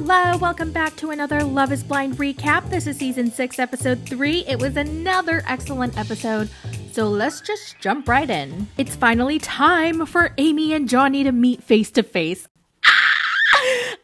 Hello, welcome back to another Love is Blind recap. This is season 6, episode 3. It was another excellent episode, so let's just jump right in. It's finally time for Amy and Johnny to meet face to face.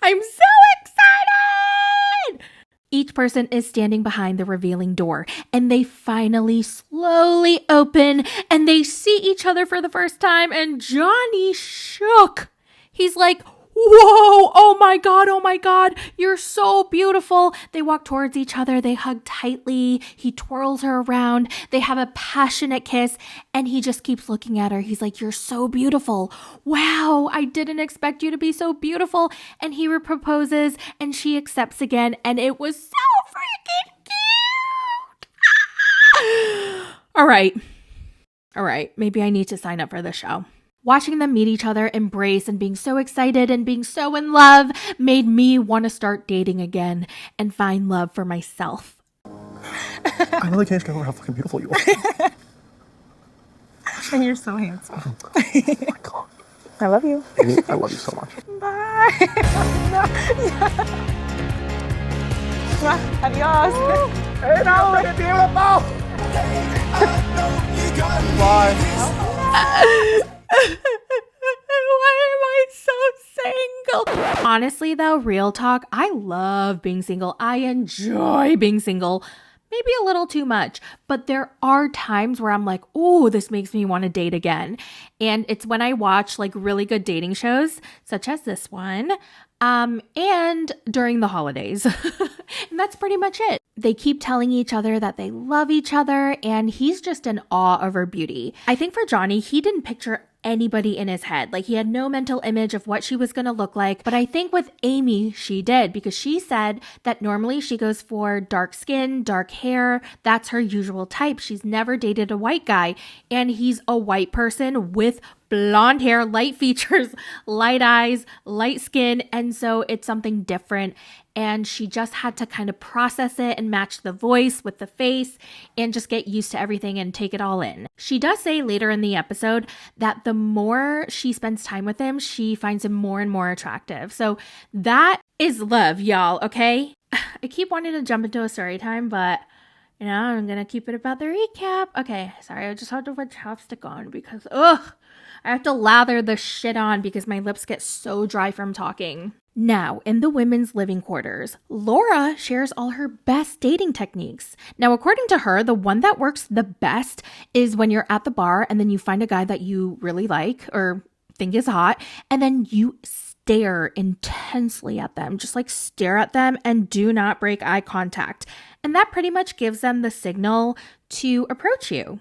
I'm so excited! Each person is standing behind the revealing door, and they finally slowly open, and they see each other for the first time, and Johnny shook. He's like, whoa, oh my God, you're so beautiful. They walk towards each other, they hug tightly, he twirls her around, they have a passionate kiss, and he just keeps looking at her. He's like, you're so beautiful. Wow, I didn't expect you to be so beautiful. And he proposes, and she accepts again, and it was so freaking cute. All right, maybe I need to sign up for the show. Watching them meet each other, embrace, and being so excited and being so in love made me want to start dating again and find love for myself. I really can't get over how fucking beautiful you are. And you're so handsome. Oh my God. I love you. Amy, I love you so much. Bye. Adios. And I'm ready to be beautiful. Bye. Why am I so single? Honestly, though, real talk, I love being single. I enjoy being single. Maybe a little too much, but there are times where I'm like, oh, this makes me want to date again. And it's when I watch like really good dating shows, such as this one, and during the holidays. And that's pretty much it. They keep telling each other that they love each other, and he's just in awe of her beauty. I think for Johnny, he didn't picture anybody in his head. Like, he had no mental image of what she was going to look like. But I think with Amy, she did, because she said that normally she goes for dark skin, dark hair. That's her usual type. She's never dated a white guy, and he's a white person with blonde hair, light features, light eyes, light skin. And so it's something different. And she just had to kind of process it and match the voice with the face and just get used to everything and take it all in. She does say later in the episode that the more she spends time with him, she finds him more and more attractive. So that is love, y'all, okay? I keep wanting to jump into a story time, but you know, I'm going to keep it about the recap. Okay, sorry, I just have to put chapstick on because, I have to lather the shit on because my lips get so dry from talking. Now, in the women's living quarters, Laura shares all her best dating techniques. Now, according to her, the one that works the best is when you're at the bar and then you find a guy that you really like or think is hot, and then you stare intensely at them. Just like stare at them and do not break eye contact. And that pretty much gives them the signal to approach you.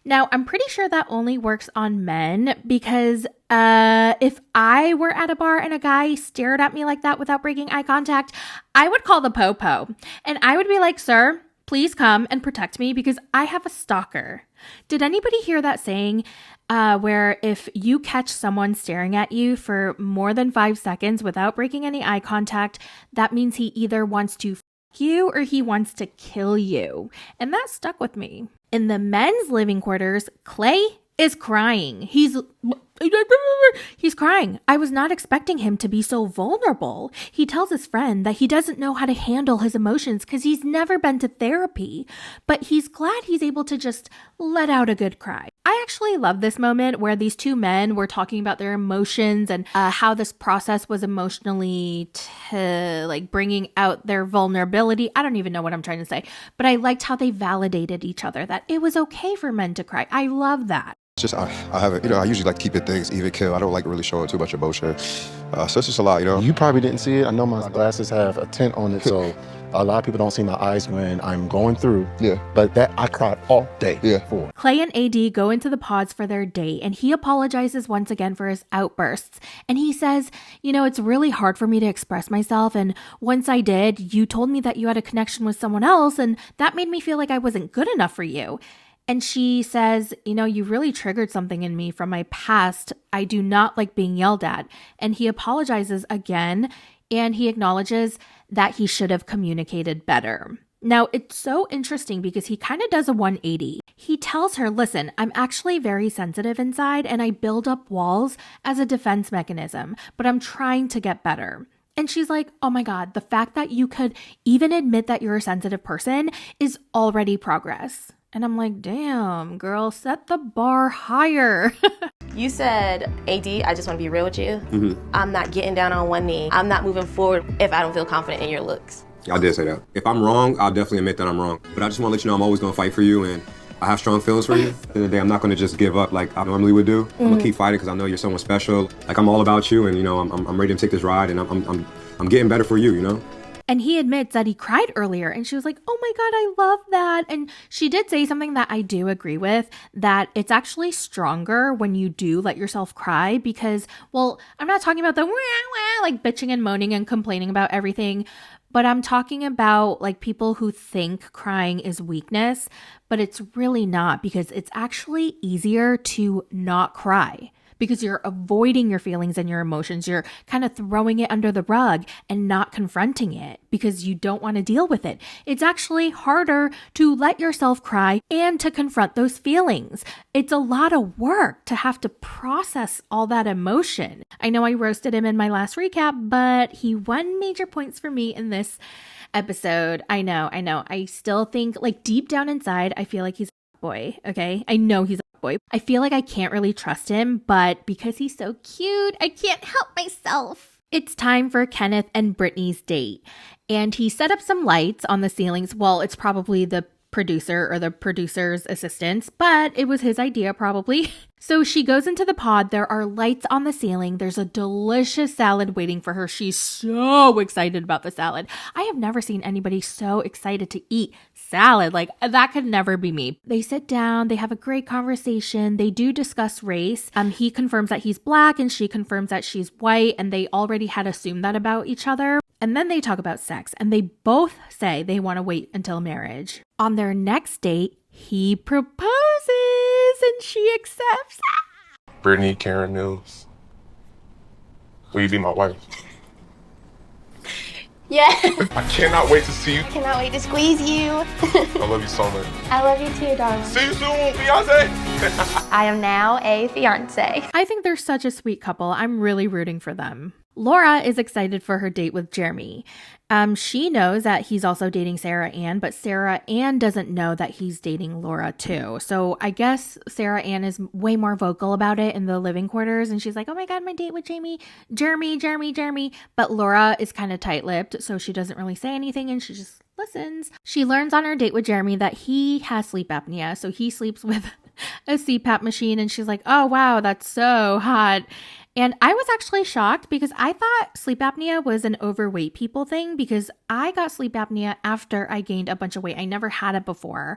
Now, I'm pretty sure that only works on men because if I were at a bar and a guy stared at me like that without breaking eye contact, I would call the po-po. And I would be like, sir, please come and protect me because I have a stalker. Did anybody hear that saying where if you catch someone staring at you for more than 5 seconds without breaking any eye contact, that means he either wants to you or he wants to kill you? And that stuck with me. In the men's living quarters, Clay is crying. He's crying. I was not expecting him to be so vulnerable. He tells his friend that he doesn't know how to handle his emotions because he's never been to therapy, but he's glad he's able to just let out a good cry. I actually love this moment where these two men were talking about their emotions and how this process was emotionally bringing out their vulnerability. I don't even know what I'm trying to say, but I liked how they validated each other, that it was okay for men to cry. I love that. Just I have it, I usually like to keep it things even kill. I don't like really showing too much emotion. So it's just a lot, You probably didn't see it. I know my glasses have a tint on it, so a lot of people don't see my eyes when I'm going through. Yeah. But that I cried all day for. Clay and AD go into the pods for their date, and he apologizes once again for his outbursts. And he says, it's really hard for me to express myself, and once I did, you told me that you had a connection with someone else, and that made me feel like I wasn't good enough for you. And she says, you really triggered something in me from my past. I do not like being yelled at. And he apologizes again, and he acknowledges that he should have communicated better. Now, it's so interesting because he kind of does a 180. He tells her, listen, I'm actually very sensitive inside and I build up walls as a defense mechanism, but I'm trying to get better. And she's like, oh my God, the fact that you could even admit that you're a sensitive person is already progress. And I'm like, damn, girl, set the bar higher. You said, AD, I just want to be real with you. I'm not getting down on one knee. I'm not moving forward if I don't feel confident in your looks. I did say that. If I'm wrong, I'll definitely admit that I'm wrong. But I just want to let you know I'm always going to fight for you, and I have strong feelings for you. At the end of the day, I'm not going to just give up like I normally would do. I'm going to keep fighting because I know you're someone special. Like, I'm all about you, and, you know, I'm ready to take this ride, and I'm getting better for you, you know? And he admits that he cried earlier, and she was like, oh my God, I love that. And she did say something that I do agree with, that it's actually stronger when you do let yourself cry because, well, I'm not talking about the wah, wah, like bitching and moaning and complaining about everything, but I'm talking about like people who think crying is weakness, but it's really not, because it's actually easier to not cry. Because you're avoiding your feelings and your emotions. You're kind of throwing it under the rug and not confronting it because you don't want to deal with it. It's actually harder to let yourself cry and to confront those feelings. It's a lot of work to have to process all that emotion. I know I roasted him in my last recap, but he won major points for me in this episode. I know. I still think, like, deep down inside, I feel like he's a boy, okay? I know he's boy. I feel like I can't really trust him, but because he's so cute, I can't help myself. It's time for Kenneth and Brittany's date. And he set up some lights on the ceilings. Well, it's probably the producer or the producer's assistants, but it was his idea probably. So she goes into the pod. There are lights on the ceiling. There's a delicious salad waiting for her. She's so excited about the salad. I have never seen anybody so excited to eat salad. Like, that could never be me. They sit down. They have a great conversation. They do discuss race. He confirms that he's black and she confirms that she's white, and they already had assumed that about each other. And then they talk about sex, and they both say they want to wait until marriage. On their next date, he proposes and she accepts. Brittany, Karen Mills, will you be my wife? Yeah. I cannot wait to see you. Cannot wait to squeeze you. I love you so much. I love you too, darling. See you soon, Beyonce. I am now a fiance. I think they're such a sweet couple. I'm really rooting for them. Laura is excited for her date with Jeremy. She knows that he's also dating Sarah Ann, but Sarah Ann doesn't know that he's dating Laura too. So I guess Sarah Ann is way more vocal about it in the living quarters. And she's like, oh my God, my date with Jeremy. But Laura is kind of tight-lipped, so she doesn't really say anything and she just listens. She learns on her date with Jeremy that he has sleep apnea. So he sleeps with a CPAP machine, and she's like, oh wow, that's so hot. And I was actually shocked because I thought sleep apnea was an overweight people thing, because I got sleep apnea after I gained a bunch of weight. I never had it before.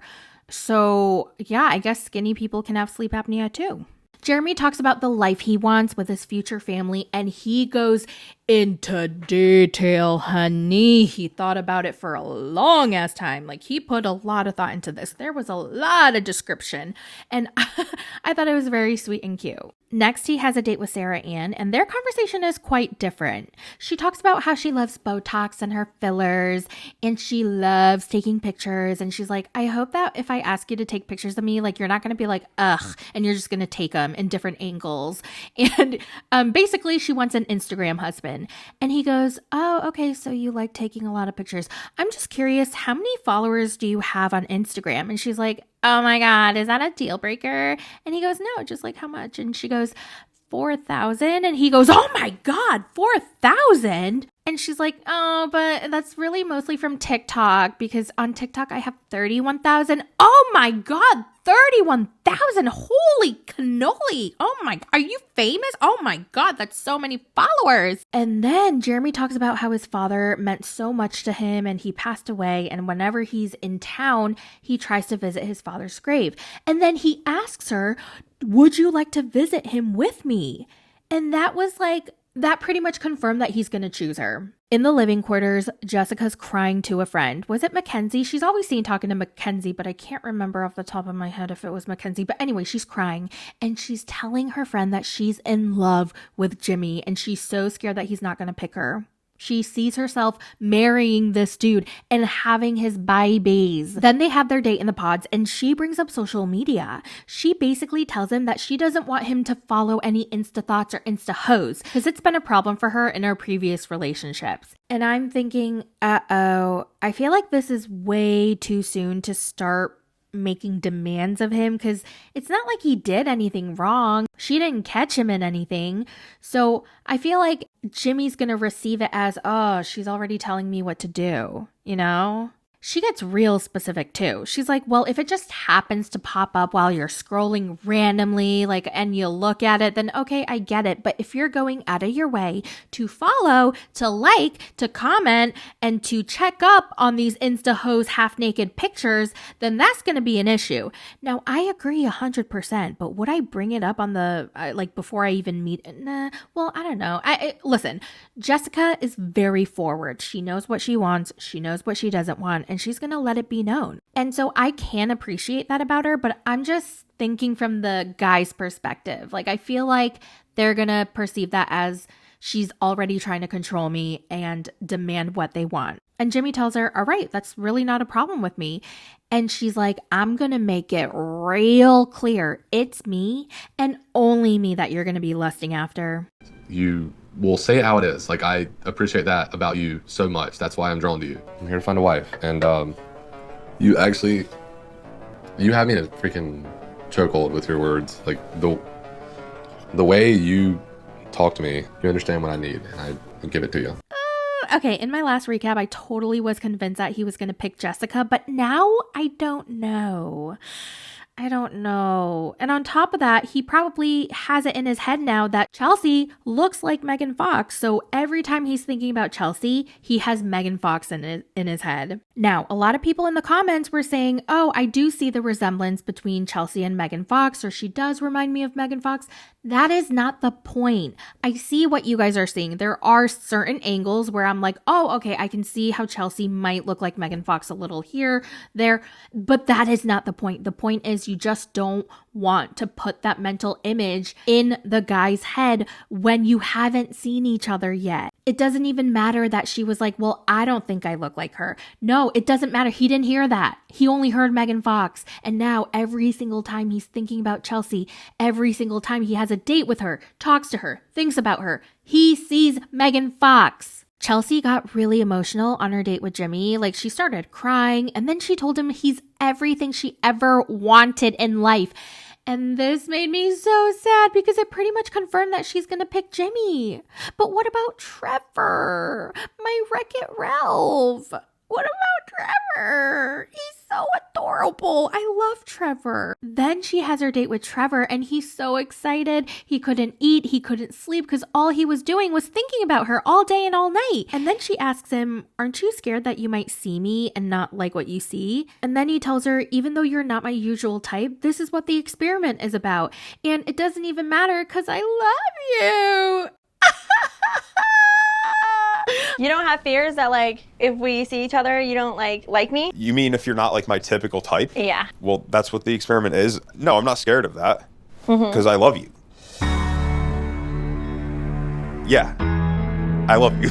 So yeah, I guess skinny people can have sleep apnea too. Jeremy talks about the life he wants with his future family, and he goes into detail, honey. He thought about it for a long ass time. Like, he put a lot of thought into this. There was a lot of description, and I thought it was very sweet and cute. Next, he has a date with Sarah Ann, and their conversation is quite different. She talks about how she loves Botox and her fillers, and she loves taking pictures. And she's like, I hope that if I ask you to take pictures of me, like, you're not going to be like, ugh, and you're just going to take them in different angles. And basically, she wants an Instagram husband. And he goes, oh, okay, so you like taking a lot of pictures. I'm just curious, how many followers do you have on Instagram? And she's like, oh my God, is that a deal breaker? And he goes, no, just like how much? And she goes, 4,000. And he goes, oh my God, 4,000. And she's like, oh, but that's really mostly from TikTok, because on TikTok I have 31,000. Oh my God, 31,000. Holy cannoli. Oh my, are you famous? Oh my God, that's so many followers. And then Jeremy talks about how his father meant so much to him and he passed away. And whenever he's in town, he tries to visit his father's grave. And then he asks her, would you like to visit him with me? And that was like, that pretty much confirmed that he's going to choose her. In the living quarters, Jessica's crying to a friend. Was it Mackenzie? She's always seen talking to Mackenzie, but I can't remember off the top of my head if it was Mackenzie. But anyway, she's crying and she's telling her friend that she's in love with Jimmy and she's so scared that he's not going to pick her. She sees herself marrying this dude and having his babies. Then they have their date in the pods and she brings up social media. She basically tells him that she doesn't want him to follow any Insta thoughts or Insta hoes because it's been a problem for her in her previous relationships. And I'm thinking, I feel like this is way too soon to start making demands of him because it's not like he did anything wrong. She didn't catch him in anything. So I feel like Jimmy's gonna receive it as, oh, she's already telling me what to do, you know? She gets real specific too. She's like, well, if it just happens to pop up while you're scrolling randomly, like, and you look at it, then okay, I get it. But if you're going out of your way to follow, to like, to comment, and to check up on these Insta hoes half naked pictures, then that's going to be an issue. Now, I agree 100%, but would I bring it up on the, like, before I even meet? Nah, well, I don't know. Listen, Jessica is very forward. She knows what she wants. She knows what she doesn't want. And she's going to let it be known. And so I can appreciate that about her, but I'm just thinking from the guy's perspective. Like, I feel like they're going to perceive that as she's already trying to control me and demand what they want. And Jimmy tells her, all right, that's really not a problem with me. And she's like, I'm going to make it real clear. It's me and only me that you're going to be lusting after. You will say it how it is. Like, I appreciate that about you so much. That's why I'm drawn to you. I'm here to find a wife. And you have me in a freaking chokehold with your words. Like, the way you talk to me, you understand what I need, and I give it to you. Okay, in my last recap, I totally was convinced that he was going to pick Jessica, but now I don't know. And on top of that, he probably has it in his head now that Chelsea looks like Megan Fox. So every time he's thinking about Chelsea, he has Megan Fox in his head. Now, a lot of people in the comments were saying, oh, I do see the resemblance between Chelsea and Megan Fox, or she does remind me of Megan Fox. That is not the point. I see what you guys are seeing. There are certain angles where I'm like, oh, okay, I can see how Chelsea might look like Megan Fox a little here, there, but that is not the point. The point is you just don't want to put that mental image in the guy's head when you haven't seen each other yet. It doesn't even matter that she was like, well, I don't think I look like her. No, it doesn't matter. He didn't hear that. He only heard Megan Fox. And now every single time he's thinking about Chelsea, every single time he has a date with her, talks to her, thinks about her, he sees Megan Fox. Chelsea got really emotional on her date with Jimmy. Like, she started crying, and then she told him he's everything she ever wanted in life. And this made me so sad because it pretty much confirmed that she's going to pick Jimmy. But what about Trevor? My Wreck-It Ralph. What about Trevor? He's so adorable. I love Trevor. Then she has her date with Trevor and he's so excited. He couldn't eat. He couldn't sleep because all he was doing was thinking about her all day and all night. And then she asks him, aren't you scared that you might see me and not like what you see? And then he tells her, even though you're not my usual type, this is what the experiment is about. And it doesn't even matter because I love you. You don't have fears that, like, if we see each other, you don't like me? You mean if you're not like my typical type? Yeah. Well, that's what the experiment is. No, I'm not scared of that. Because I love you. Yeah. I love you.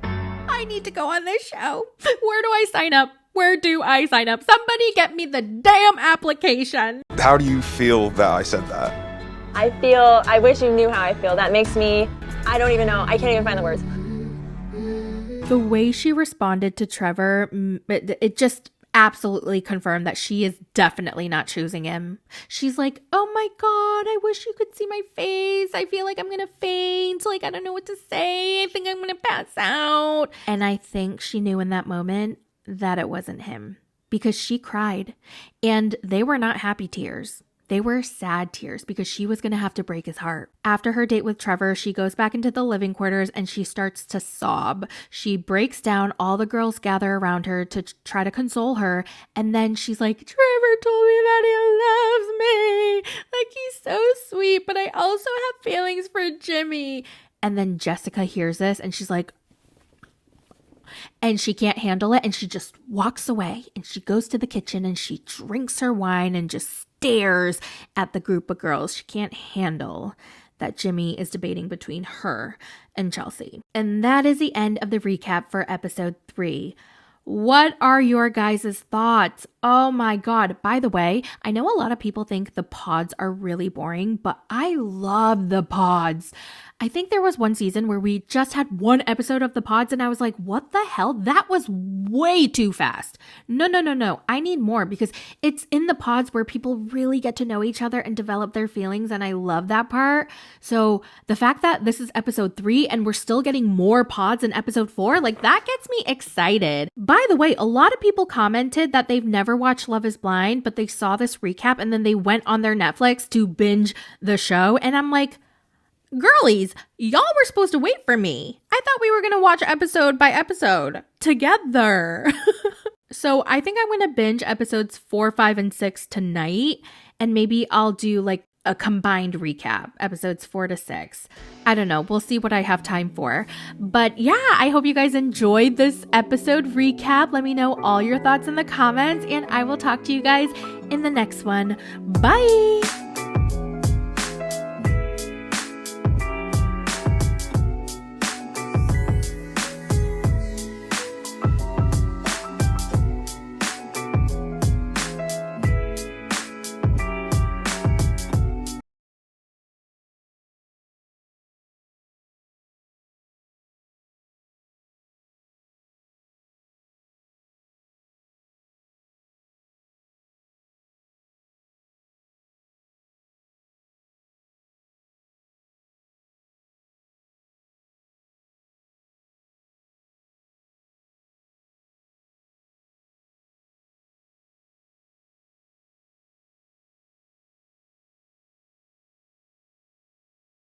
I need to go on this show. Where do I sign up? Where do I sign up? Somebody get me the damn application. How do you feel that I said that? I wish you knew how I feel. That makes me, I don't even know. I can't even find the words. The way she responded to Trevor, it just absolutely confirmed that she is definitely not choosing him. She's like, oh my God, I wish you could see my face. I feel like I'm going to faint. Like, I don't know what to say. I think I'm going to pass out. And I think she knew in that moment that it wasn't him because she cried and they were not happy tears. They were sad tears because she was going to have to break his heart. After her date with Trevor, she goes back into the living quarters and she starts to sob. She breaks down. All the girls gather around her to try to console her. And then she's like, Trevor told me that he loves me. Like, he's so sweet, but I also have feelings for Jimmy. And then Jessica hears this and she's like, and she can't handle it. And she just walks away and she goes to the kitchen and she drinks her wine and just stares at the group of girls. She can't handle that Jimmy is debating between her and Chelsea. And that is the end of the recap for episode 3. What are your guys' thoughts? Oh my God. By the way, I know a lot of people think the pods are really boring, but I love the pods. I think there was one season where we just had one episode of the pods and I was like, what the hell? That was way too fast. No. I need more because it's in the pods where people really get to know each other and develop their feelings. And I love that part. So the fact that this is episode 3 and we're still getting more pods in episode 4, like that gets me excited. By the way, a lot of people commented that they've never watched Love is Blind, but they saw this recap and then they went on their Netflix to binge the show. And I'm like, girlies, y'all were supposed to wait for me. I thought we were going to watch episode by episode together. So I think I'm going to binge episodes 4, 5, and 6 tonight. And maybe I'll do like a combined recap, episodes 4 to 6. I don't know. We'll see what I have time for. But yeah, I hope you guys enjoyed this episode recap. Let me know all your thoughts in the comments, and I will talk to you guys in the next one. Bye.